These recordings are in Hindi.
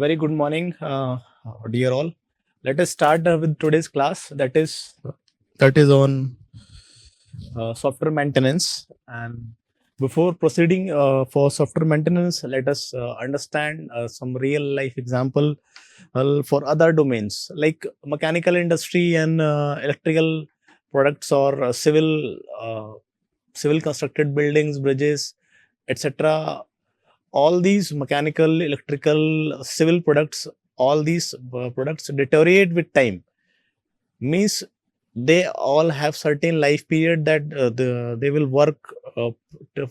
Very good morning, dear all. Let us start with today's class. That is on software maintenance. And before proceeding for software maintenance, let us understand some real life example for other domains like mechanical industry and electrical products or civil constructed buildings, bridges, etc. All these mechanical, electrical, civil products, all these products deteriorate with time. Means they all have certain life period that they will work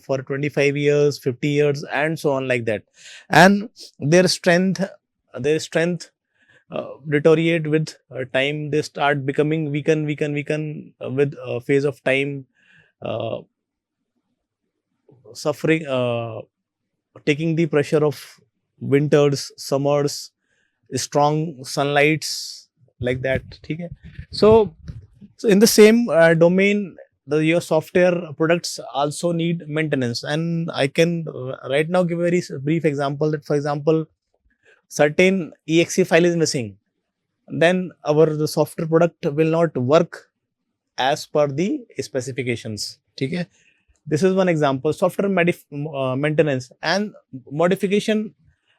for 25 years, 50 years, and so on like that. And their strength deteriorate with time. They start becoming weaken with phase of time, uh, suffering. Taking the pressure of winters, summers, strong sunlights like that. Okay? So in the same domain, your software products also need maintenance. And I can right now give a very brief example that, for example, certain exe file is missing, then the software product will not work as per the specifications. Okay? This is one example. Software maintenance and modification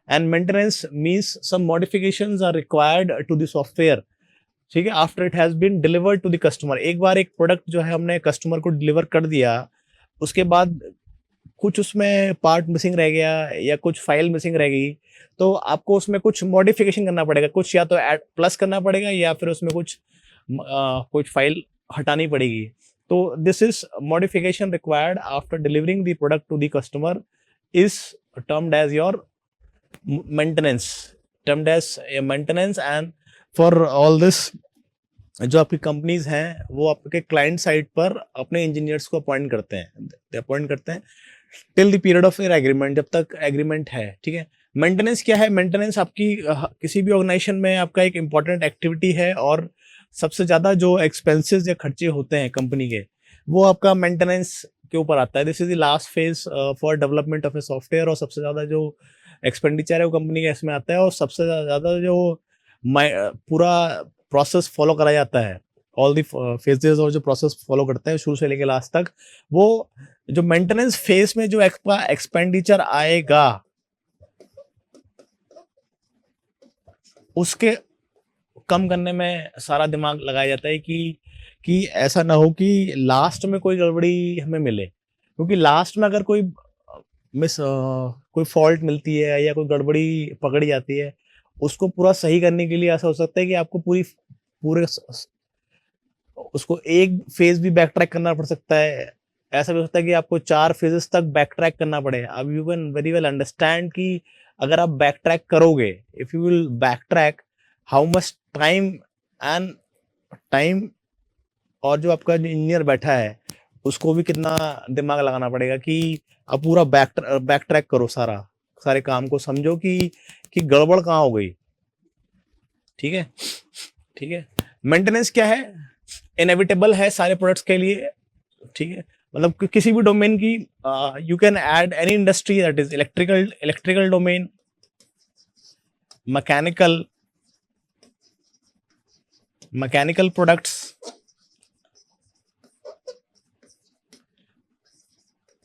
and maintenance means some modifications are required to the software. ठीक है, after it has been delivered to the customer. एक बार एक प्रोडक्ट जो है हमने कस्टमर को डिलीवर कर दिया, उसके बाद कुछ उसमें पार्ट मिसिंग रह गया या कुछ फाइल मिसिंग रह गई, तो आपको उसमें कुछ मॉडिफिकेशन करना पड़ेगा. कुछ या तो ऐड प्लस करना पड़ेगा या फिर उसमें कुछ फाइल हटानी पड़ेगी. तो this is modification required after delivering the product to the customer is termed as your maintenance. And for all this, जो आपकी कंपनीज हैं वो आपके क्लाइंट साइड पर अपने इंजीनियर्स को अपॉइंट करते हैं till the period of agreement, जब तक एग्रीमेंट है. ठीक है. मेंटेनेंस क्या है? मेंटेनेंस आपकी किसी भी ऑर्गेनाइजेशन में आपका एक इंपॉर्टेंट एक्टिविटी है, और सबसे ज्यादा जो एक्सपेंसेस या खर्चे होते हैं कंपनी के, वो आपका मेंटेनेंस के ऊपर आता है. This is the last phase for development of a software. और सबसे ज्यादा जो एक्सपेंडिचर है वो कंपनी का इसमें आता है, और सबसे ज्यादा जो पूरा प्रोसेस फॉलो करा जाता है, ऑल दी फेजेस और जो प्रोसेस फॉलो करते हैं शुरू से लेके लास्ट तक, वो जो मेंटेनेंस फेज में जो एक्सपेंडिचर आएगा उसके कम करने में सारा दिमाग लगाया जाता है कि ऐसा ना हो कि लास्ट में कोई गड़बड़ी हमें मिले. क्योंकि लास्ट में अगर कोई फॉल्ट मिलती है या कोई गड़बड़ी पकड़ी जाती है, उसको पूरा सही करने के लिए ऐसा हो सकता है कि आपको पूरे उसको एक फेज भी बैक ट्रैक करना पड़ सकता है. ऐसा भी हो सकता है कि आपको 4 फेजेस तक बैक ट्रैक करना पड़े. अब you can very well understand कि अगर आप बैक ट्रैक करोगे, if you will back track, how much time और जो आपका इंजीनियर बैठा है उसको भी कितना दिमाग लगाना पड़ेगा कि अब पूरा बैक ट्रैक करो, सारे काम को समझो कि गड़बड़ कहाँ हो गई. ठीक है. मेंटेनेंस क्या है? इनएविटेबल है सारे प्रोडक्ट्स के लिए. ठीक है. मतलब किसी भी डोमेन की, you can add any industry, that is electrical domain, mechanical products,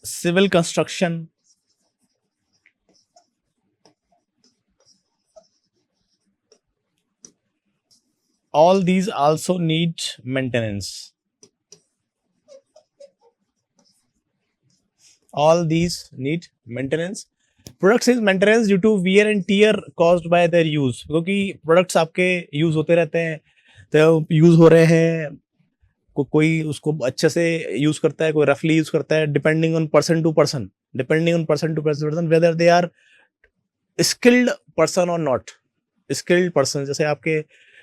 civil construction, all these also need maintenance. All these need maintenance. Products is maintenance due to wear and tear caused by their use. क्योंकि products आपके यूज होते रहते हैं, तो यूज हो रहे हैं, कोई उसको अच्छे से यूज करता है, कोई रफली यूज करता है, depending on person to person whether they are skilled person और नॉट स्किल्ड पर्सन. जैसे आपके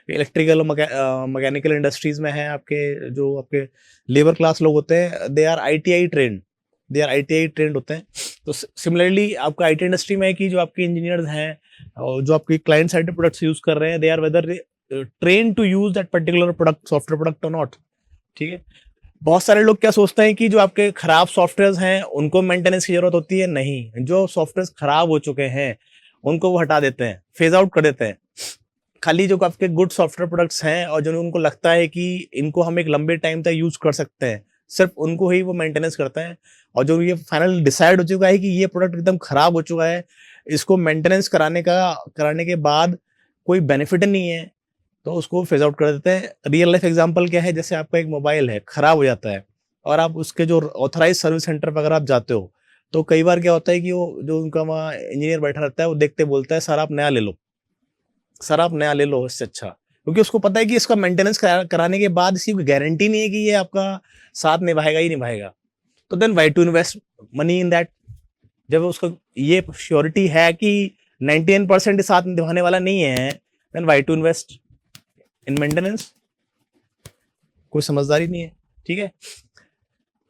इलेक्ट्रिकल मैकेनिकल इंडस्ट्रीज में है, आपके लेबर क्लास लोग होते हैं, दे आर आईटीआई ट्रेंड होते हैं. तो सिमिलरली आपका आईटी इंडस्ट्री में है कि जो आपके इंजीनियर्स हैं और जो आपके क्लाइंट साइड प्रोडक्ट्स यूज कर रहे हैं, they are whether train to use that particular product, software product और नॉट. ठीक है. बहुत सारे लोग क्या सोचते हैं कि जो आपके खराब सॉफ्टवेयर हैं उनको मेंटेनेंस की जरूरत होती है. नहीं, जो सॉफ्टवेयर खराब हो चुके हैं उनको वो हटा देते हैं, फेज आउट कर देते हैं। खाली जो आपके गुड सॉफ्टवेयर प्रोडक्ट्स हैं और जो उनको लगता है कि इनको हम एक लंबे टाइम तक यूज कर सकते हैं, सिर्फ उनको ही वो मेंटेनेंस करते हैं। और जो ये फाइनल डिसाइड हो चुका है कि ये प्रोडक्ट एकदम खराब हो चुका है, इसको मेंटेनेंस कराने के बाद कोई बेनिफिट नहीं है, तो उसको फेज आउट कर देते हैं। रियल लाइफ एग्जांपल क्या है, जैसे आपका एक मोबाइल है खराब हो जाता है और आप उसके जो ऑथराइज सर्विस सेंटर पर अगर आप जाते हो, तो कई बार क्या होता है कि वो जो उनका वहाँ इंजीनियर बैठा रहता है, वो देखते बोलता है सर आप नया ले लो, सर आप नया ले लो इससे अच्छा, क्योंकि उसको पता है कि इसका मेंटेनेंस कराने के बाद इसकी कोई गारंटी नहीं है कि ये आपका साथ निभाएगा ही निभाएगा। तो then why to invest money in that, जब उसको ये श्योरिटी है कि 99% साथ निभाने वाला नहीं है, then why to invest in maintenance. कोई समझदारी नहीं है, ठीक है।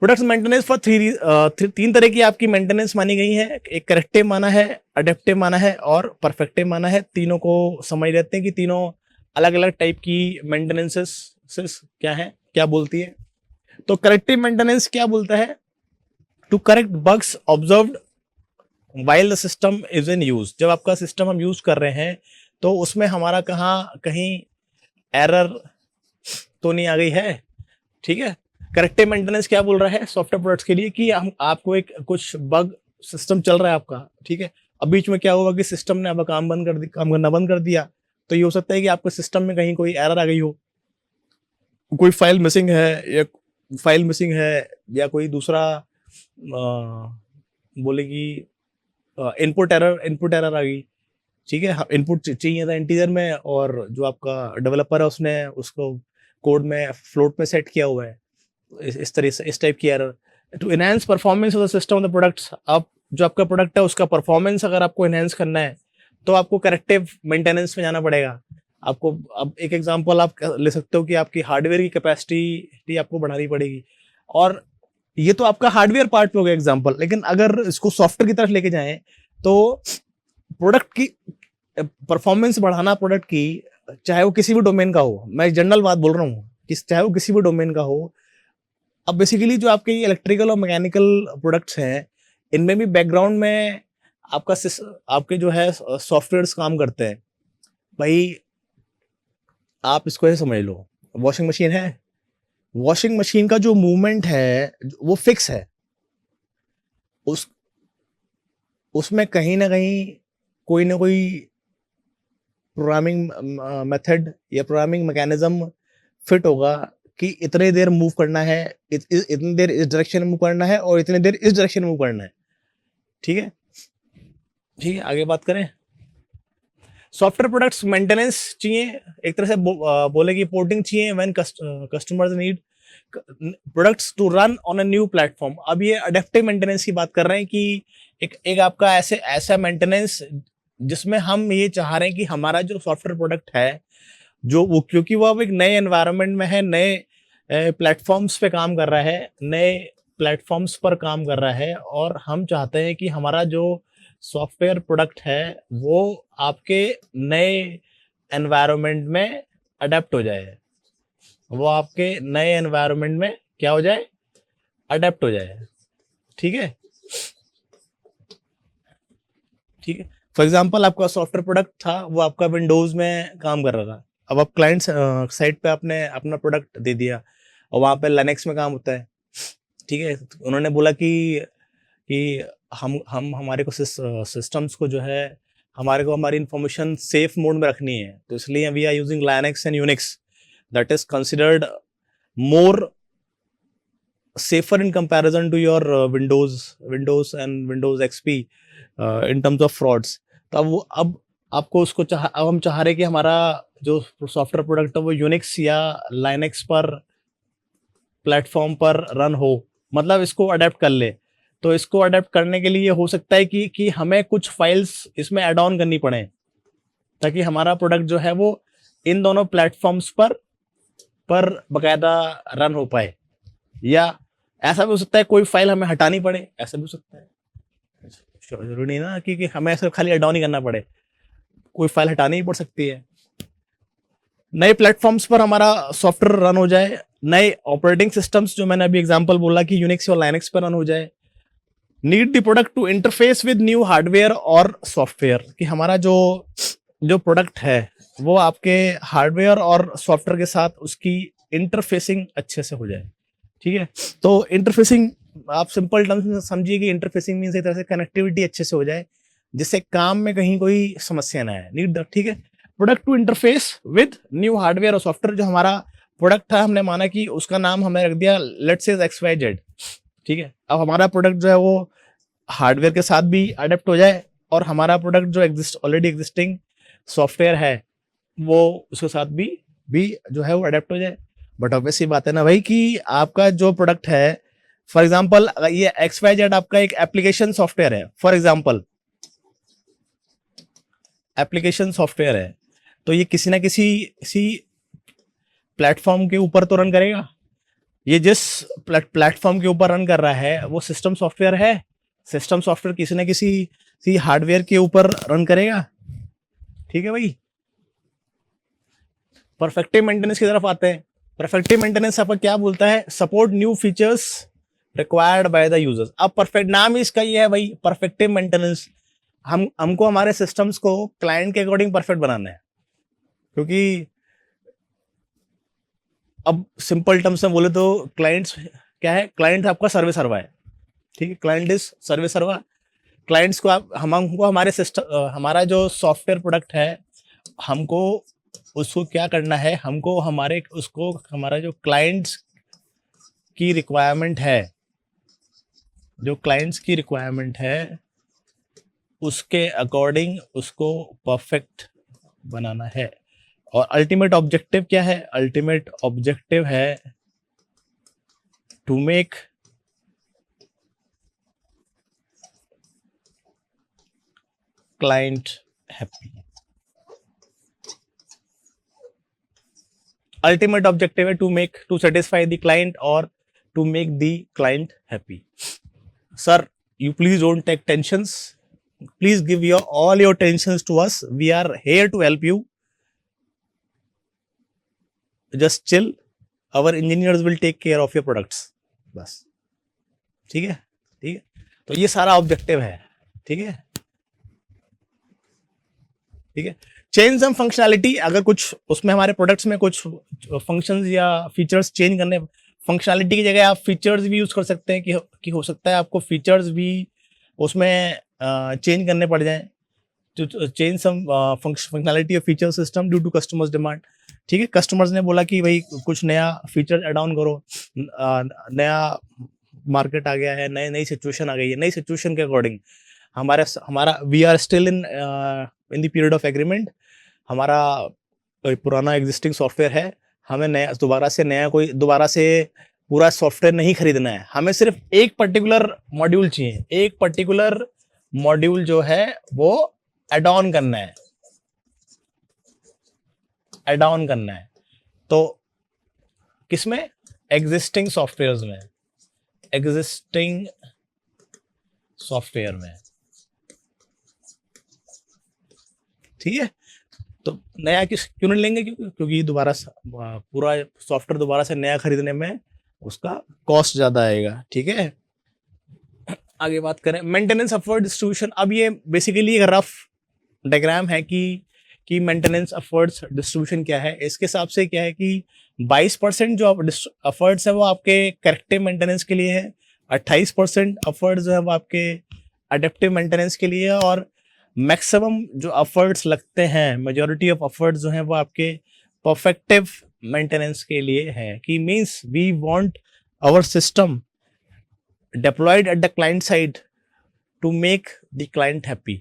प्रोडक्ट मेंटेनेंस फॉर तीन तरह की आपकी मेंटेनेंस मानी गई है। एक करेक्टिव माना है, अडेप्टिव माना है और परफेक्टिव माना है। तीनों को समझ लेते हैं कि तीनों अलग अलग टाइप की मेंटेनेंसेस क्या है, क्या बोलती है। तो करेक्टिव मेंटेनेंस क्या बोलता है, to correct bugs observed while the system is in use. जब आपका सिस्टम हम यूज कर रहे हैं तो उसमें हमारा कहीं एरर तो नहीं आ गई है, ठीक है। करेक्टिव मेंटेनेंस क्या बोल रहा है सॉफ्टवेयर प्रोडक्ट्स के लिए कि हम आपको एक कुछ बग सिस्टम चल रहा है आपका, ठीक है। अब बीच में क्या हुआ कि सिस्टम ने आपका काम करना बंद कर दिया, तो ये हो सकता है कि आपके सिस्टम में कहीं कोई एरर आ गई हो, कोई फाइल मिसिंग है या कोई दूसरा बोले कि इनपुट एरर आ गई, ठीक है। इनपुट चाहिए था इंटीजर में और जो आपका डेवलपर है उसने उसको कोड में फ्लोट में सेट किया हुआ है, इस तरह से इस टाइप की error. To enhance performance of the system of the products, आप जो आपका प्रोडक्ट है उसका परफॉर्मेंस अगर आपको एनहांस करना है तो आपको करेक्टिव मेंटेनेंस में जाना पड़ेगा आपको। अब एक एग्जांपल आप ले सकते हो कि आपकी हार्डवेयर की कैपेसिटी आपको बढ़ानी पड़ेगी, और ये तो आपका हार्डवेयर पार्ट पे हो गया एग्जांपल। लेकिन अगर इसको सॉफ्टवेयर की तरफ लेके जाएं तो प्रोडक्ट की परफॉर्मेंस बढ़ाना, प्रोडक्ट की, चाहे वो किसी भी डोमेन का हो, मैं जनरल बात बोल रहा हूँ कि चाहे वो किसी भी डोमेन का हो। अब बेसिकली जो आपके इलेक्ट्रिकल और मैकेनिकल प्रोडक्ट्स हैं, इनमें भी बैकग्राउंड में आपके जो है सॉफ्टवेयर्स काम करते हैं। भाई आप इसको ऐसे समझ लो, वॉशिंग मशीन है, वॉशिंग मशीन का जो मूवमेंट है वो फिक्स है, उसमें कहीं ना कोई प्रोग्रामिंग मेथड या प्रोग्रामिंग मैकेनिज्म फिट होगा कि इतने देर मूव करना है, इतनी देर इस डायरेक्शन में मूव करना है और इतनी देर इस डायरेक्शन में मूव करना है, ठीक है। ठीक है, आगे बात करें। सॉफ्टवेयर प्रोडक्ट्स मेंटेनेंस चाहिए, एक तरह से बोले कि पोर्टिंग चाहिए when customers need products to run on a new platform. अब ये अडेप्टिव मेंटेनेंस की बात कर रहे हैं कि एक आपका ऐसा मेंटेनेंस जिसमें हम ये चाह रहे हैं कि हमारा जो सॉफ्टवेयर प्रोडक्ट है जो वो, क्योंकि वो अब एक नए एनवायरनमेंट में है, नए प्लेटफॉर्म्स पे काम कर रहा है, नए प्लेटफॉर्म्स पर काम कर रहा है, और हम चाहते हैं कि हमारा जो सॉफ्टवेयर प्रोडक्ट है वो आपके नए एनवायरनमेंट में अडेप्ट हो जाए, वो आपके नए एनवायरनमेंट में क्या हो जाए, अडेप्ट हो जाए, ठीक है। ठीक है, फॉर एग्जांपल आपका सॉफ्टवेयर प्रोडक्ट था वो आपका विंडोज में काम कर रहा था। अब आप क्लाइंट साइट पे आपने अपना प्रोडक्ट दे दिया और वहाँ पे लिनक्स में काम होता है, ठीक है। तो उन्होंने बोला कि हम हमारे को सिस्टम्स को जो है हमारी इंफॉर्मेशन सेफ मोड में रखनी है, तो इसलिए we are using Linux and Unix that is considered more safer in comparison to your Windows and Windows XP in terms of frauds। तो अब आपको उसको अब हम चाह रहे हैं कि हमारा जो सॉफ्टवेयर प्रोडक्ट है वो यूनिक्स या लाइनेक्स पर प्लेटफॉर्म पर रन हो, मतलब इसको अडेप्ट कर ले। तो इसको अडेप्ट करने के लिए हो सकता है कि हमें कुछ फाइल्स इसमें ऐड ऑन करनी पड़े ताकि हमारा प्रोडक्ट जो है वो इन दोनों प्लेटफॉर्म्स पर बकायदा रन हो पाए, या ऐसा भी हो सकता है कोई फाइल हमें हटानी पड़े, ऐसा भी हो सकता है। जरूरी नहीं ना कि हमें ऐसा खाली ऐड ऑन ही करना पड़े, कोई फाइल हटानी ही पड़ सकती है। नए प्लेटफॉर्म्स पर हमारा सॉफ्टवेयर रन हो जाए, नए ऑपरेटिंग सिस्टम्स जो मैंने अभी एग्जांपल बोला कि यूनिक्स और लाइनेक्स पर रन हो जाए, need the product to interface with new hardware और सॉफ्टवेयर, कि हमारा जो जो प्रोडक्ट है वो आपके हार्डवेयर और सॉफ्टवेयर के साथ उसकी इंटरफेसिंग अच्छे से हो जाए। ठीक है, तो इंटरफेसिंग आप सिंपल टर्म्स में समझिए कि इंटरफेसिंग मीन्स एक तरह से कनेक्टिविटी अच्छे से हो जाए जिससे काम में कहीं कोई समस्या ना आए। नीड द, ठीक है, product to interface with new hardware और सॉफ्टवेयर। जो हमारा प्रोडक्ट था हमने माना कि उसका नाम हमने रख दिया लेट्स से XYZ। ठीक है, अब हमारा प्रोडक्ट जो है वो हार्डवेयर के साथ भी अडेप्ट हो जाए और हमारा प्रोडक्ट जो ऑलरेडी एग्जिस्टिंग सॉफ्टवेयर है वो उसके साथ भी जो है वो अडेप्ट हो जाए। बट ऑब्वियसली बात है ना भाई कि आपका जो प्रोडक्ट है, फॉर एग्जांपल ये XYZ आपका एक एप्लीकेशन सॉफ्टवेयर है, फॉर एग्जांपल एप्लीकेशन सॉफ्टवेयर है, तो ये किसी ना किसी प्लेटफॉर्म के ऊपर तो रन करेगा। ये जिस प्लेटफॉर्म के ऊपर रन कर रहा है वो सिस्टम सॉफ्टवेयर है। सिस्टम सॉफ्टवेयर किसी ना किसी हार्डवेयर के ऊपर रन करेगा। ठीक है भाई, परफेक्टिव मेंटेनेंस की तरफ आते हैं। परफेक्टिव मेंटेनेंस आपका क्या बोलता है? Support new features required by the users. अब परफेक्ट नाम ही इसका ये है भाई, परफेक्टिव मेंटेनेंस। हमको हमारे सिस्टम्स को क्लाइंट के अकॉर्डिंग परफेक्ट बनाना है, क्योंकि अब सिंपल टर्म्स में बोले तो क्लाइंट्स क्या है? क्लाइंट आपका सर्वे सर्वा है। ठीक है, क्लाइंट इज सर्वे सर्वा। क्लाइंट्स को हमको हमारे सिस्टम हमारा जो सॉफ्टवेयर प्रोडक्ट है हमको उसको क्या करना है, हमको हमारा जो क्लाइंट्स की रिक्वायरमेंट है, जो क्लाइंट्स की रिक्वायरमेंट है उसके अकॉर्डिंग उसको परफेक्ट बनाना है। और अल्टीमेट ऑब्जेक्टिव क्या है? अल्टीमेट ऑब्जेक्टिव है to make client happy. Ultimate objective है टू सेटिस्फाई द क्लाइंट और to make the client happy. Sir, you please don't take tensions. Please give all your tensions to us. We are here to help you. Just chill. Our engineers will take care of your products. बस, ठीक है, ठीक है। तो ये सारा ऑब्जेक्टिव है। ठीक है, ठीक है। चेंज सम फंक्शनैलिटी, अगर कुछ उसमें हमारे प्रोडक्ट्स में कुछ फंक्शंस या फीचर्स चेंज करने, फंक्शनैलिटी की जगह आप फीचर्स भी यूज कर सकते हैं कि हो सकता है आपको फीचर्स भी उसमें चेंज करने पड़ जाएं, to change some functionality of feature system due to customers demand। ठीक है, कस्टमर्स ने बोला कि भाई कुछ नया फीचर ऐड ऑन करो, नया मार्केट आ गया है, नई सिचुएशन आ गई है, नई सिचुएशन के अकॉर्डिंग हमारा we are still in the period of agreement. हमारा पुराना एग्जिस्टिंग सॉफ्टवेयर है, हमें दोबारा से पूरा सॉफ्टवेयर नहीं खरीदना है, हमें सिर्फ एक पर्टिकुलर मॉड्यूल चाहिए, एक पर्टिकुलर मॉड्यूल जो है वो ऐड ऑन करना है, ऐड ऑन करना है। तो किसमें? एग्जिस्टिंग सॉफ्टवेयर्स में, एग्जिस्टिंग सॉफ्टवेयर में। ठीक है, तो नया क्यों नहीं लेंगे? क्योंकि दोबारा पूरा सॉफ्टवेयर दोबारा से नया खरीदने में उसका कॉस्ट ज्यादा आएगा। ठीक है, आगे बात करें मेंटेनेंस एफर्ट डिस्ट्रीब्यूशन। अब ये बेसिकली एक रफ डायग्राम है कि मेंटेनेंस एफर्ट्स डिस्ट्रीब्यूशन क्या है। इसके हिसाब से क्या है कि 22% जो एफर्ट्स है वो आपके करेक्टिव मेंटेनेंस के लिए है, 28% एफर्ट्स जो है वो आपके अडेप्टिव मेंटेनेंस के लिए है, और मैक्सिमम जो एफर्ट्स लगते हैं, मेजॉरिटी ऑफ एफर्ट्स जो हैं वो आपके परफेक्टिव मेंटेनेंस के लिए है। कि means we want our system deployed at the client side to make the client happy.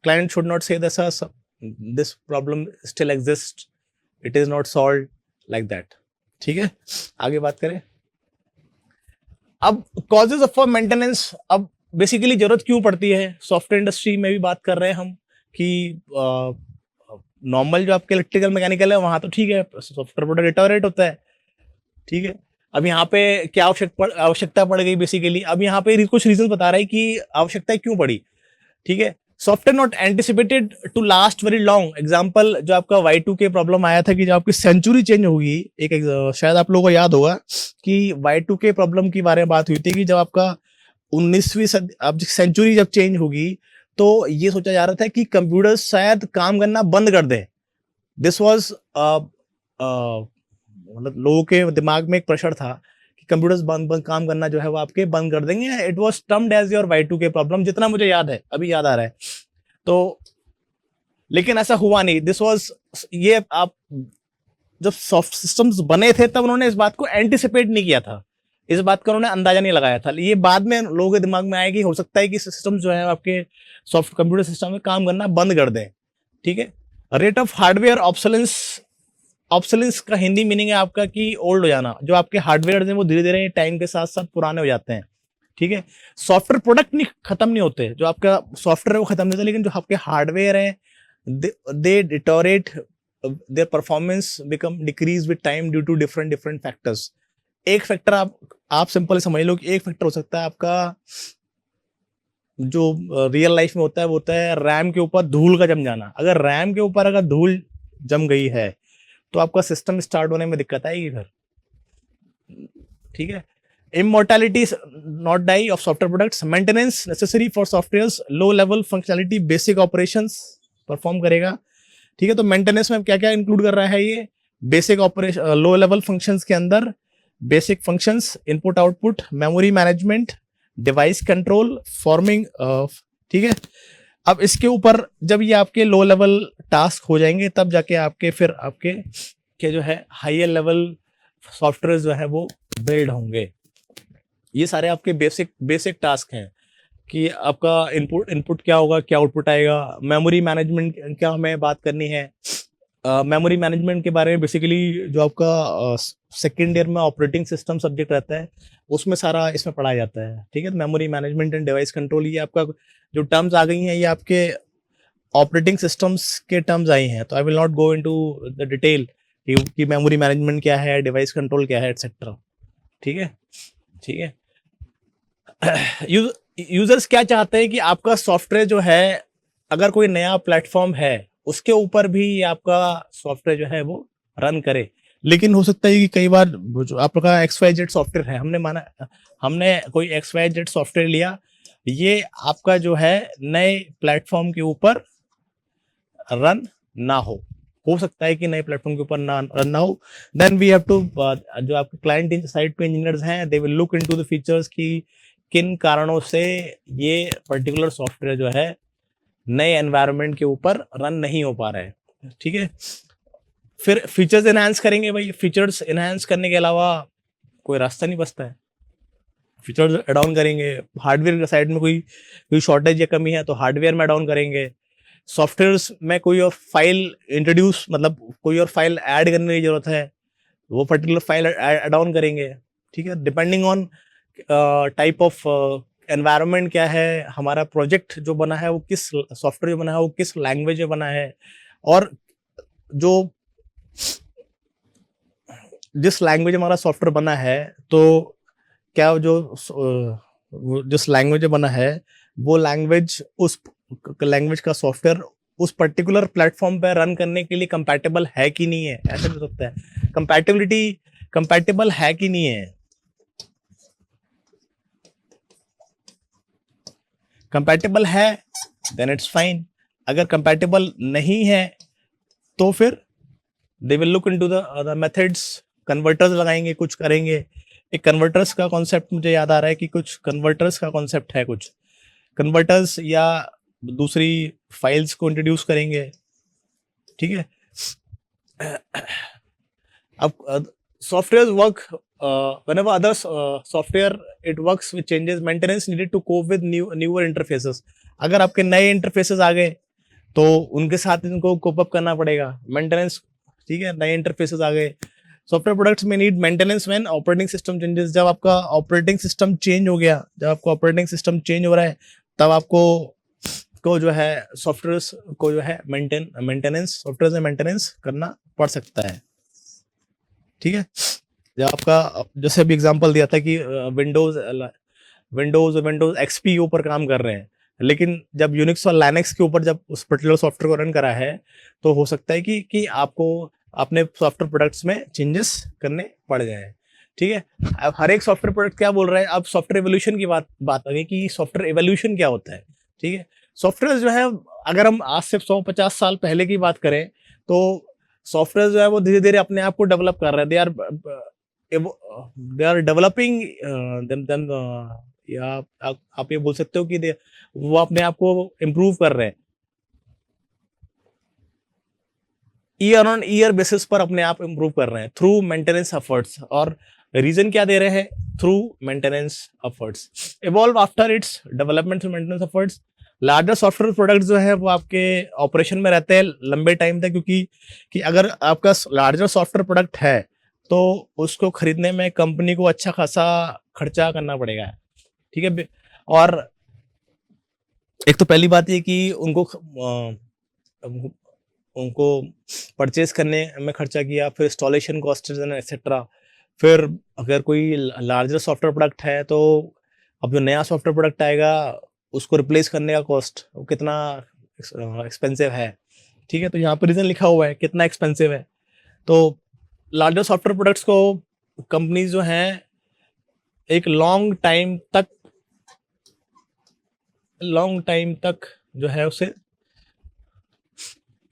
Client should not say this problem still exists, it is not solved, like that। ठीक है, आगे बात करें। अब causes of maintenance, अब बेसिकली जरूरत क्यों पड़ती है? सॉफ्टवेयर इंडस्ट्री में भी बात कर रहे हैं हम कि नॉर्मल जो आपके इलेक्ट्रिकल मैकेनिकल है वहां तो ठीक है, सॉफ्टवेयर प्रोडक्ट इटरेट होता है। ठीक है, अब यहाँ पे क्या आवश्यकता पड़ गई बेसिकली? अब यहाँ पे कुछ रीजन बता रहा है कि आवश्यकता क्यों पड़ी। ठीक है, software not anticipated to last very long. Example जो आपका Y2K प्रॉब्लम आया था कि जब आपकी सेंचुरी चेंज होगी, शायद आप लोगों को याद होगा कि Y2K प्रॉब्लम के बारे में बात हुई थी कि जब आपका 19वीं सदी, अब सेंचुरी जब चेंज होगी तो ये सोचा जा रहा था कि कंप्यूटर शायद काम करना बंद कर दे। दिस वॉज मतलब लोगों के दिमाग में एक प्रेशर था कि कंप्यूटर्स बंद काम करना जो है वो आपके बंद कर देंगे। It was termed as your Y2K problem, जितना मुझे याद है, अभी याद आ रहा है। तो लेकिन ऐसा हुआ नहीं। दिस वॉज, ये आप जब सॉफ्ट सिस्टम्स बने थे तब उन्होंने इस बात को एंटिसिपेट नहीं किया था, इस बात का उन्होंने अंदाजा नहीं लगाया था। ये बाद में लोगों के दिमाग में आया कि हो सकता है कि सिस्टम जो है आपके सॉफ्ट कंप्यूटर सिस्टम में काम करना बंद कर दें। ठीक है। Rate of hardware obsolescence, obsolescence का हिंदी मीनिंग है आपका कि ओल्ड हो जाना। जो आपके हार्डवेयर हैं वो धीरे धीरे टाइम के साथ साथ पुराने हो जाते हैं। ठीक है। सॉफ्टवेयर प्रोडक्ट नहीं खत्म नहीं होते, जो आपका सॉफ्टवेयर है वो खत्म नहीं होता, लेकिन जो आपके हार्डवेयर है दे deteriorate, their performance become decrease with time due to different factors। एक फैक्टर आप सिंपल समझ लो कि एक फैक्टर हो सकता है आपका जो रियल लाइफ में होता है वो होता है रैम के ऊपर धूल का जम जाना। अगर रैम के ऊपर अगर धूल जम गई है तो आपका सिस्टम स्टार्ट होने में दिक्कत आएगी फिर। ठीक है। Immortality not die of software products, maintenance necessary for software, low level functionality, basic operations perform करेगा। ठीक है। तो मेंटेनेंस में क्या क्या इंक्लूड कर रहा है ये? Basic operation, low level functions के अंदर basic functions, input output, memory management, device control, forming. ठीक है। अब इसके ऊपर जब ये आपके लो लेवल टास्क हो जाएंगे तब जाके आपके फिर आपके के जो है हायर लेवल सॉफ्टवेयर जो है वो बिल्ड होंगे। ये सारे आपके बेसिक टास्क हैं कि आपका इनपुट क्या होगा, क्या आउटपुट आएगा। मेमोरी मैनेजमेंट क्या हमें बात करनी है। मेमोरी मैनेजमेंट के बारे में बेसिकली जो आपका सेकेंड ईयर में ऑपरेटिंग सिस्टम सब्जेक्ट रहता है उसमें सारा इसमें पढ़ाया जाता है। ठीक है। Memory management and device control, ये आपका जो टर्म्स आ गई हैं ये आपके ऑपरेटिंग सिस्टम्स के टर्म्स आई हैं। तो I will not go into the detail कि मेमोरी मैनेजमेंट क्या है, डिवाइस कंट्रोल क्या है, एटसेट्रा। ठीक है। ठीक है। यूजर्स क्या चाहते हैं कि आपका सॉफ्टवेयर जो है, अगर कोई नया प्लेटफॉर्म है उसके ऊपर भी आपका सॉफ्टवेयर जो है वो रन करे। लेकिन हो सकता है कि कई बार जो आपका XYZ सॉफ्टवेयर है, हमने कोई XYZ सॉफ्टवेयर लिया, ये आपका जो है नए प्लेटफॉर्म के ऊपर रन ना हो सकता है कि नए प्लेटफॉर्म के ऊपर रन ना हो। देन वी हैव टू, जो आपके क्लाइंट साइड पे इंजीनियर्स हैं, they will look into the features की किन कारणों से ये पर्टिकुलर सॉफ्टवेयर जो है नए एनवायरनमेंट के ऊपर रन नहीं हो पा रहा है। ठीक है। फिर फीचर्स एनहांस करेंगे। भाई फीचर्स एनहांस करने के अलावा कोई रास्ता नहीं बचता है। फीचर्स एड ऑन करेंगे। हार्डवेयर के साइड में कोई शॉर्टेज या कमी है तो हार्डवेयर में एड ऑन करेंगे। सॉफ्टवेयर्स में कोई और फाइल इंट्रोड्यूस, मतलब कोई और फाइल ऐड करने की जरूरत है, वो पर्टिकुलर फाइल एड ऑन करेंगे। ठीक है। Depending on type of environment क्या है, हमारा प्रोजेक्ट जो बना है वो किस सॉफ्टवेयर जो बना है वो किस लैंग्वेज में बना है, और जो जिस लैंग्वेज हमारा सॉफ्टवेयर बना है तो क्या जो जिस लैंग्वेज में बना है वो लैंग्वेज, उस लैंग्वेज का सॉफ्टवेयर उस पर्टिकुलर प्लेटफॉर्म पे रन करने के लिए कंपैटिबल है कि नहीं है, ऐसा भी हो सकता है। कंपैटिबल है कि नहीं है। कंपैटिबल है देन इट्स फाइन। अगर कंपैटिबल नहीं है तो फिर they will look into the methods, converters लगाएंगे, कुछ करेंगे। एक कन्वर्टर्स का कॉन्सेप्ट मुझे याद आ रहा है कि कुछ कन्वर्टर्स का कॉन्सेप्ट है, कुछ कन्वर्टर्स या दूसरी फाइल्स को इंट्रोड्यूस करेंगे। ठीक है। अब software work whenever other software it works with changes, maintenance needed to cope with newer interfaces। अगर आपके नए इंटरफेसेस आ गए तो उनके साथ इनको कोप अप करना पड़ेगा, मेंटेनेंस। ठीक है। नए इंटरफेसेस आ गए। सॉफ्टवेयर प्रोडक्ट्स में need maintenance when operating system changes. जब आपका ऑपरेटिंग सिस्टम चेंज हो गया, जब आपका ऑपरेटिंग सिस्टम चेंज हो रहा है तब आपको जो है सॉफ्टवेयर को जो है मेंटेनेंस, सॉफ्टवेयर में मेंटेनेंस करना पड़ सकता है। ठीक है। जब आपका, जैसे अभी एग्जांपल दिया था कि विंडोज XP के ऊपर काम कर रहे हैं लेकिन जब यूनिक्स और लाइनक्स के ऊपर जब उस पर्टिकुलर सॉफ्टवेयर को रन करा है तो हो सकता है कि आपको अपने सॉफ्टवेयर प्रोडक्ट्स में चेंजेस करने पड़ जाए। ठीक है, अब हर एक सॉफ्टवेयर प्रोडक्ट क्या बोल रहा है, अब सॉफ्टवेयर एवोल्यूशन की बात आ गई कि सॉफ्टवेयर एवोल्यूशन क्या होता है। ठीक है, सॉफ्टवेयर जो है, अगर हम आज से 150 साल पहले की बात करें तो सॉफ्टवेयर जो है वो धीरे धीरे अपने आप को डेवलप कर रहे हैं। दे आर डेवलपिंग देम या आप ये बोल सकते हो कि वो अपने आप को इम्प्रूव कर रहे हैं, ईयर ऑन ईयर बेसिस पर अपने आप इम्प्रूव कर रहे हैं थ्रू मेंटेनेंस एफर्ट्स। और रीजन क्या दे रहे हैं, through maintenance efforts, evolve after its development through maintenance efforts. Larger software product जो है वो आपके ऑपरेशन में रहते हैं लंबे टाइम तक, क्योंकि कि अगर आपका लार्जर सॉफ्टवेयर प्रोडक्ट है तो उसको खरीदने में कंपनी को अच्छा खासा खर्चा करना पड़ेगा। ठीक है, और एक तो पहली बात ये कि उनको परचेज करने में खर्चा किया, फिर इंस्टॉलेशन कॉस्ट एक्सेट्रा। फिर अगर कोई लार्जर सॉफ्टवेयर प्रोडक्ट है तो अब जो नया सॉफ्टवेयर प्रोडक्ट आएगा उसको रिप्लेस करने का कॉस्ट वो कितना एक्सपेंसिव है। ठीक है, तो यहाँ पर रीजन लिखा हुआ है कितना एक्सपेंसिव है। तो लार्जर सॉफ्टवेयर प्रोडक्ट्स को कंपनीज जो हैं एक लॉन्ग टाइम तक जो है उसे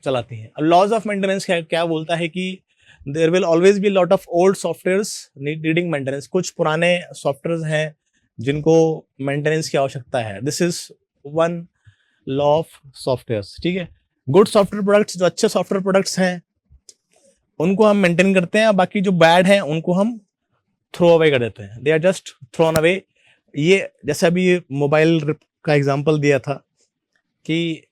चलाती हैं। लॉज ऑफ मेंटेनेंस क्या बोलता है कि there will always be lot of old softwares needing maintenance. कुछ पुराने सॉफ्टवेयर्स हैं जिनको मेंटेनेंस की आवश्यकता है। This is one law of softwares. ठीक है, गुड सॉफ्टवेयर प्रोडक्ट्स, जो अच्छे सॉफ्टवेयर प्रोडक्ट्स हैं उनको हम मेंटेन करते हैं, बाकी जो बैड हैं उनको हम थ्रो अवे कर देते हैं, they are just thrown away. ये जैसे अभी मोबाइल का एग्जांपल दिया था कि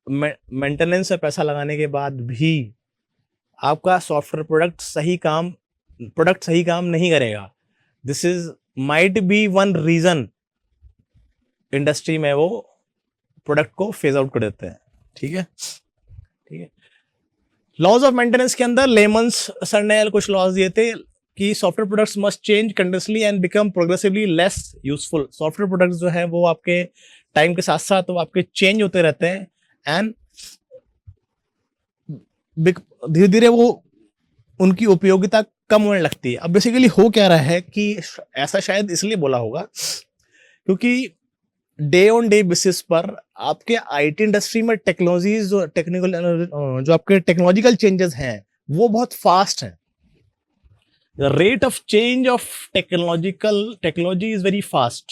मेंटेनेंस में पैसा लगाने के बाद भी आपका सॉफ्टवेयर प्रोडक्ट सही काम नहीं करेगा। This is might be one reason industry में वो प्रोडक्ट को फेज आउट कर देते हैं। ठीक है, ठीक है। लॉज ऑफ मेंटेनेंस के अंदर लेमन्स सर ने कुछ लॉज दिए थे कि software products must change continuously and become progressively less useful. Software products जो है वो आपके टाइम के साथ साथ वो आपके चेंज होते रहते हैं एंड धीरे धीरे वो उनकी उपयोगिता कम होने लगती है। अब बेसिकली हो क्या रहा है कि ऐसा शायद इसलिए बोला होगा क्योंकि डे ऑन डे बेसिस पर आपके आईटी इंडस्ट्री में जो आपके टेक्नोलॉजिकल चेंजेस हैं वो बहुत फास्ट हैं। The rate of change of technology is very fast.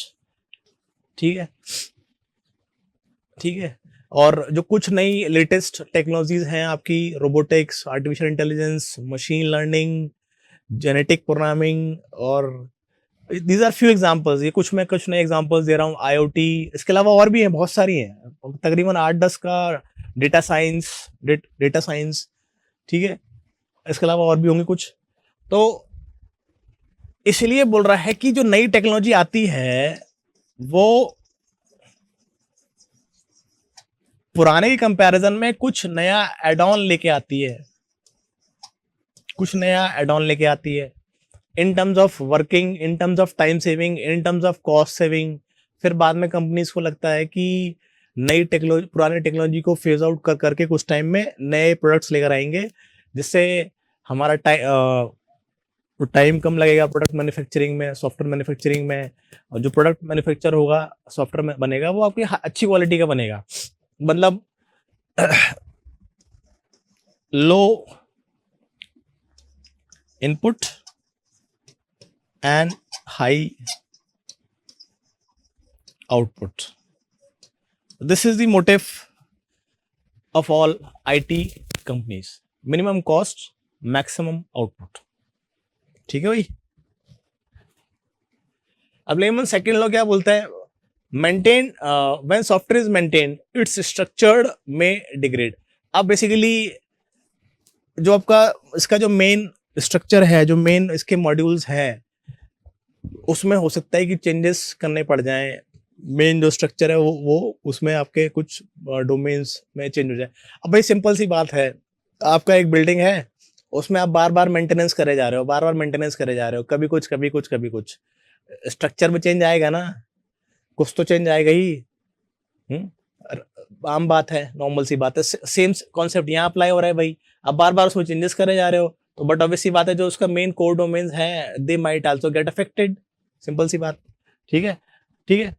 ठीक है, ठीक है। और जो कुछ नई लेटेस्ट टेक्नोलॉजीज हैं आपकी, robotics, artificial intelligence, machine learning, genetic programming, और दीज आर फ्यू एग्जांपल्स। ये कुछ मैं कुछ नए एग्जांपल्स दे रहा हूँ। आईओटी, इसके अलावा और भी हैं, बहुत सारी हैं, तकरीबन 8-10 का। डेटा साइंस, ठीक है, इसके अलावा और भी होंगे कुछ। तो इसलिए बोल रहा है कि जो नई टेक्नोलॉजी आती है वो पुराने की कंपैरिजन में कुछ नया एड ऑन लेके आती है, in terms of working, in terms of time saving, in terms of cost saving. फिर बाद में कंपनीज को लगता है कि नई टेक्नोलॉजी पुरानी टेक्नोलॉजी को फेज आउट करके कुछ टाइम में नए प्रोडक्ट्स लेकर आएंगे, जिससे हमारा टाइम कम लगेगा प्रोडक्ट मैन्युफैक्चरिंग में, सॉफ्टवेयर मैन्युफैक्चरिंग में। और जो प्रोडक्ट मैन्युफैक्चर होगा, सॉफ्टवेयर में बनेगा, वो आपकी अच्छी क्वालिटी का बनेगा। मतलब low input and high output. This is the motive of all IT companies. Minimum cost, maximum output. ठीक है भाई। अब लेमन सेकेंड लॉ क्या बोलता है? Maintain when software is maintain its structured में डिग्रेड। अब बेसिकली जो आपका इसका जो मेन स्ट्रक्चर है, जो मेन इसके मॉड्यूल्स हैं, उसमें हो सकता है कि चेंजेस करने पड़ जाएं। मेन जो स्ट्रक्चर है वो उसमें आपके कुछ डोमेन्स में चेंज हो जाए। अब भाई सिंपल सी बात है, आपका एक बिल्डिंग है, उसमें आप बार बार मेंटेनेंस करे जा रहे हो, कभी कुछ। स्ट्रक्चर में चेंज आएगा ना, कुछ तो चेंज आएगा ही। आम बात है, नॉर्मल सी बात है, सेम कॉन्सेप्ट यहाँ अप्लाई हो रहा है भाई। अब बार बार उसमें चेंजेस करे जा रहे हो तो बट ऑब्वियसली बात है जो उसका मेन कोर डोमेन्स है they might also get affected, simple सी बात। ठीक है, ठीक है।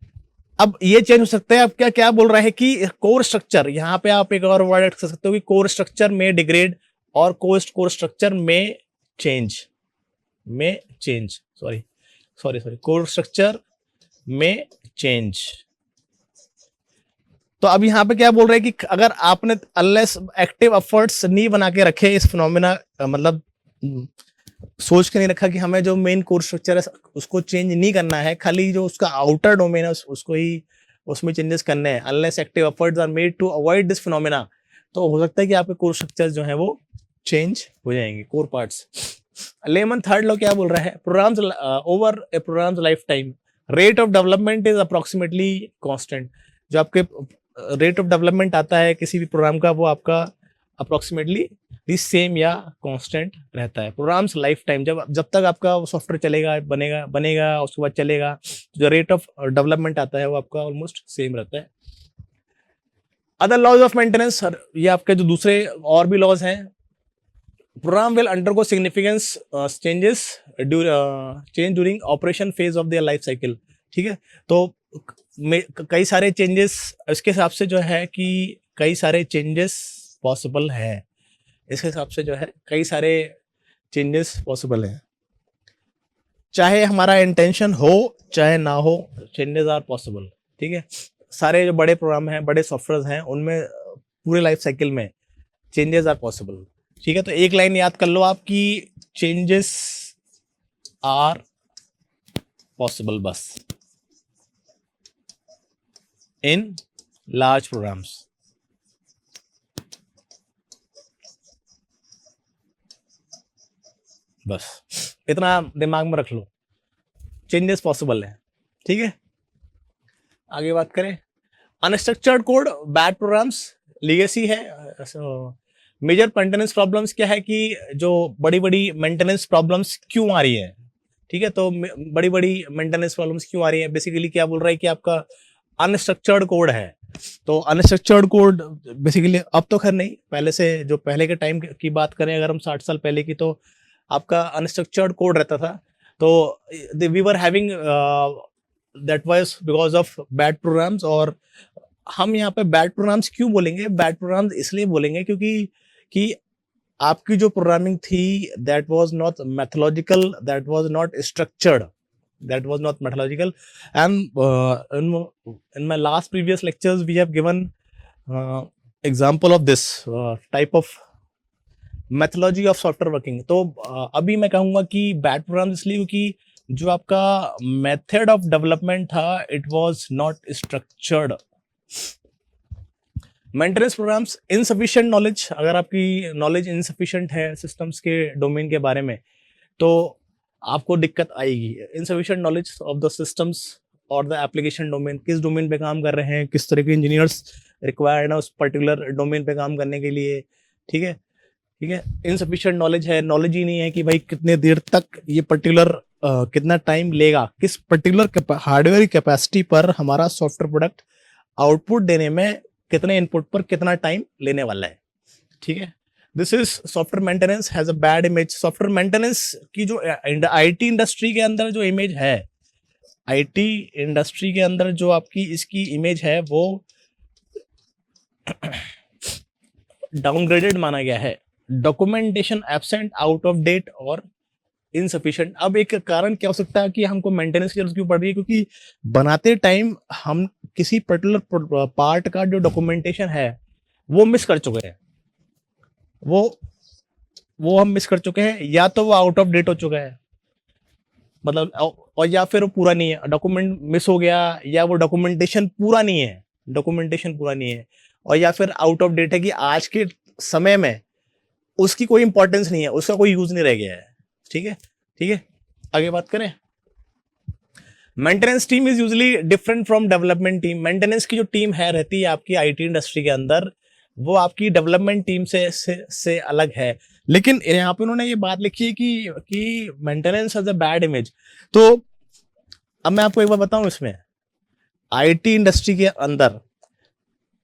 अब ये चेंज हो सकता है। अब क्या क्या बोल रहा है कि कोर स्ट्रक्चर, यहाँ पे आप एक और वर्ड ऐड कर सकते हो कि कोर स्ट्रक्चर में डिग्रेड और कोर स्ट्रक्चर में चेंज, सॉरी कोर स्ट्रक्चर में चेंज। तो अब यहाँ पे क्या बोल रहे हैं कि अगर आपने अनलेस एक्टिव एफर्ट्स नहीं बना के रखे इस फिनोमिना, मतलब सोच के नहीं रखा कि हमें जो मेन कोर स्ट्रक्चर है उसको चेंज नहीं करना है, खाली जो उसका आउटर डोमेन है उसको ही उसमें चेंजेस करने हैं, unless active efforts are made to avoid this phenomena, तो हो सकता है कि आपके कोर स्ट्रक्चर जो है वो चेंज हो जाएंगे, core parts. Lehman third law क्या बोल रहा है, programs over a programs life time rate of development is approximately constant. जो आपके रेट ऑफ डेवलपमेंट आता है किसी भी प्रोग्राम का वो आपका अप्रोक्सीमेटली सेम या कांस्टेंट रहता है प्रोग्राम्स लाइफ टाइम। जब तक आपका सॉफ्टवेयर चलेगा, बनेगा उसके बाद चलेगा, जो रेट ऑफ डेवलपमेंट आता है वो आपका ऑलमोस्ट सेम रहता है। अदर लॉज ऑफ मेंटेनेंस, ये आपके जो दूसरे और भी लॉज हैं, program will undergo significance changes change during operation phase of their life cycle. ठीक है, तो कई सारे चेंजेस इसके हिसाब से जो है कि कई सारे चेंजेस पॉसिबल है, इसके हिसाब से जो है कई सारे चेंजेस पॉसिबल हैं, चाहे हमारा इंटेंशन हो चाहे ना हो, चेंजेस आर पॉसिबल। ठीक है, सारे जो बड़े प्रोग्राम हैं, बड़े सॉफ्टवेयर हैं, उनमें पूरे लाइफ साइकिल में चेंजेस आर पॉसिबल। ठीक है, तो एक लाइन याद कर लो आप कि चेंजेस आर पॉसिबल बस इन लार्ज प्रोग्राम्स। बस इतना दिमाग में रख लो, चेंजेस पॉसिबल है। ठीक है, आगे बात करें, unstructured code bad programs legacy है। मेजर मेंटेनेंस प्रॉब्लम्स क्या है कि जो बड़ी बड़ी मेंटेनेंस प्रॉब्लम्स क्यों आ रही है। ठीक है, तो बड़ी बड़ी मेंटेनेंस प्रॉब्लम्स क्यों आ रही है, बेसिकली क्या बोल रहा है कि आपका अनस्ट्रक्चर्ड कोड है। तो अनस्ट्रक्चर्ड कोड बेसिकली, अब तो खैर नहीं, पहले से जो पहले के टाइम की बात करें अगर हम 60 साल पहले की, तो आपका अनस्ट्रक्चर्ड कोड रहता था। तो we were having that was because of bad programs. और हम यहाँ पे बैड प्रोग्राम्स क्यों बोलेंगे, बैड प्रोग्राम्स इसलिए बोलेंगे क्योंकि कि आपकी जो प्रोग्रामिंग थी that was not mythological, that was not structured, that was not methodological. And in my last previous lectures we have given example of this type of methodology of software working. तो अभी मैं कहूँगा कि बैड प्रोग्राम इसलिए क्योंकि जो आपका मेथड ऑफ डेवलपमेंट था it was not structured. Maintenance programs, insufficient knowledge, अगर आपकी नॉलेज इनसफिशिएंट है सिस्टम्स के डोमेन के बारे में तो आपको दिक्कत आएगी। Insufficient knowledge of the systems और द एप्लीकेशन डोमेन, किस डोमेन पे काम कर रहे हैं, किस तरह के इंजीनियर्स रिक्वायर्ड है उस पर्टिकुलर डोमेन पे काम करने के लिए। ठीक है, ठीक है, इनसफिशिएंट नॉलेज है, नॉलेज ही नहीं है कि भाई कितने देर तक ये पर्टिकुलर कितना टाइम लेगा, किस पर्टिकुलर हार्डवेयर कैपेसिटी पर हमारा सॉफ्टवेयर प्रोडक्ट आउटपुट देने में कितने इनपुट पर कितना टाइम लेने वाला है। ठीक है, this is software maintenance has a bad image. Software maintenance की जो आईटी इंडस्ट्री के अंदर जो इमेज है, आईटी इंडस्ट्री के अंदर जो आपकी इसकी इमेज है वो डाउनग्रेडेड माना गया है। Documentation absent, out of date और इनसफिशिएंट। अब एक कारण क्या हो सकता है कि हमको मेंटेनेंस की जरूरत क्यों पड़ रही है, क्योंकि बनाते टाइम हम किसी पर्टिकुलर पार्ट का जो डॉक्यूमेंटेशन है वो मिस कर चुके हैं, वो हम मिस कर चुके हैं, या तो वो आउट ऑफ डेट हो चुका है मतलब, और या फिर वो पूरा नहीं है, डॉक्यूमेंट मिस हो गया, या वो डॉक्यूमेंटेशन पूरा नहीं है, और या फिर आउट ऑफ डेट है कि आज के समय में उसकी कोई इंपॉर्टेंस नहीं है, उसका कोई यूज नहीं रह गया है। ठीक है, ठीक है, आगे बात करें। Maintenance team is usually different from development team. Maintenance की जो टीम है रहती है आपकी आईटी इंडस्ट्री के अंदर, वो आपकी डेवलपमेंट टीम से अलग है। लेकिन यहाँ पे उन्होंने ये बात लिखी है कि maintenance has a bad image. तो अब मैं आपको एक बार बताऊं, इसमें आईटी इंडस्ट्री के अंदर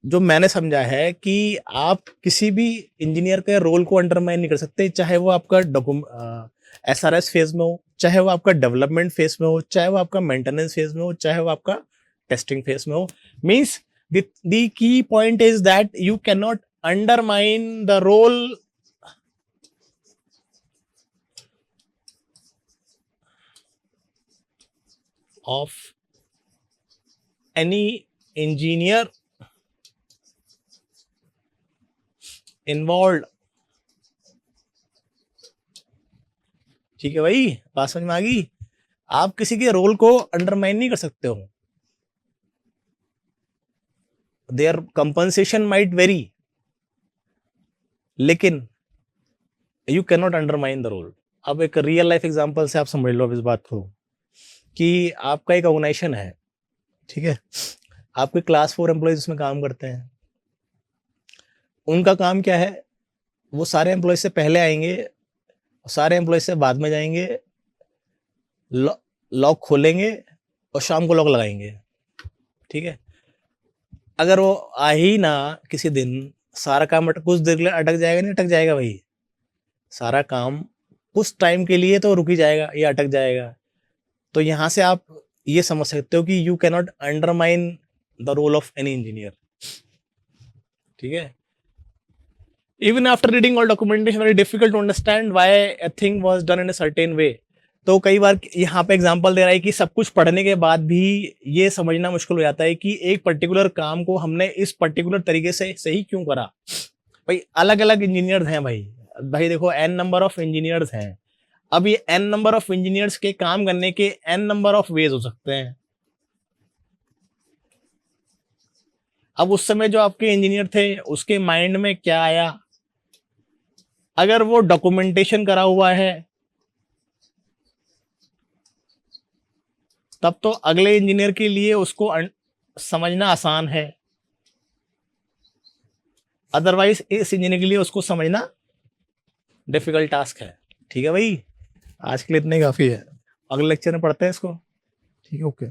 जो मैंने समझा है कि आप किसी भी इंजीनियर के रोल को अंडरमाइन नहीं कर सकते, चाहे वो आपका SRS फेज में हो, चाहे वो आपका डेवलपमेंट फेज में हो, चाहे वो आपका मेंटेनेंस फेज में हो, चाहे वो आपका टेस्टिंग फेज में हो. Means the key point is that you cannot undermine the role of any engineer involved. ठीक है भाई, बात समझ में आ गई. आप किसी के रोल को अंडरमाइन नहीं कर सकते हो. देयर कंपनसेशन माइट वेरी, लेकिन you can not undermine the role. अब एक रियल लाइफ एग्जांपल से आप समझ लो अब इस बात को, कि आपका एक ऑर्गेनाइजेशन है, ठीक है, आपके क्लास 4 एम्प्लॉयज उसमें काम करते हैं. उनका काम क्या है, वो सारे एम्प्लॉयज से पहले आएंगे, सारे एम्प्लॉयज से बाद में जाएंगे, लॉक खोलेंगे और शाम को लॉक लगाएंगे. ठीक है, अगर वो आ ही ना किसी दिन, सारा काम कुछ देर के लिए अटक जाएगा. नहीं अटक जाएगा भाई, सारा काम कुछ टाइम के लिए तो रुक ही जाएगा या अटक जाएगा. तो यहां से आप ये समझ सकते हो कि you can not undermine the role of any engineer. ठीक है, even after reading all documentation very difficult to understand why a thing was done in a certain way. तो कई बार यहाँ पे एग्जांपल दे रहा है कि सब कुछ पढ़ने के बाद भी ये समझना मुश्किल हो जाता है कि एक पर्टिकुलर काम को हमने इस पर्टिकुलर तरीके से सही क्यों करा. भाई अलग अलग इंजीनियर्स हैं भाई देखो n नंबर ऑफ इंजीनियर्स हैं. अब ये n नंबर ऑफ इंजीनियर्स के काम करने के n नंबर ऑफ वेज हो सकते हैं. अब उस समय जो आपके इंजीनियर थे उसके माइंड में क्या आया, अगर वो डॉक्यूमेंटेशन करा हुआ है तब तो अगले इंजीनियर के लिए उसको समझना आसान है, अदरवाइज इस इंजीनियर के लिए उसको समझना डिफिकल्ट टास्क है. ठीक है भाई, आज के लिए इतना ही काफी है. अगले लेक्चर में पढ़ते हैं इसको. ठीक है, ओके.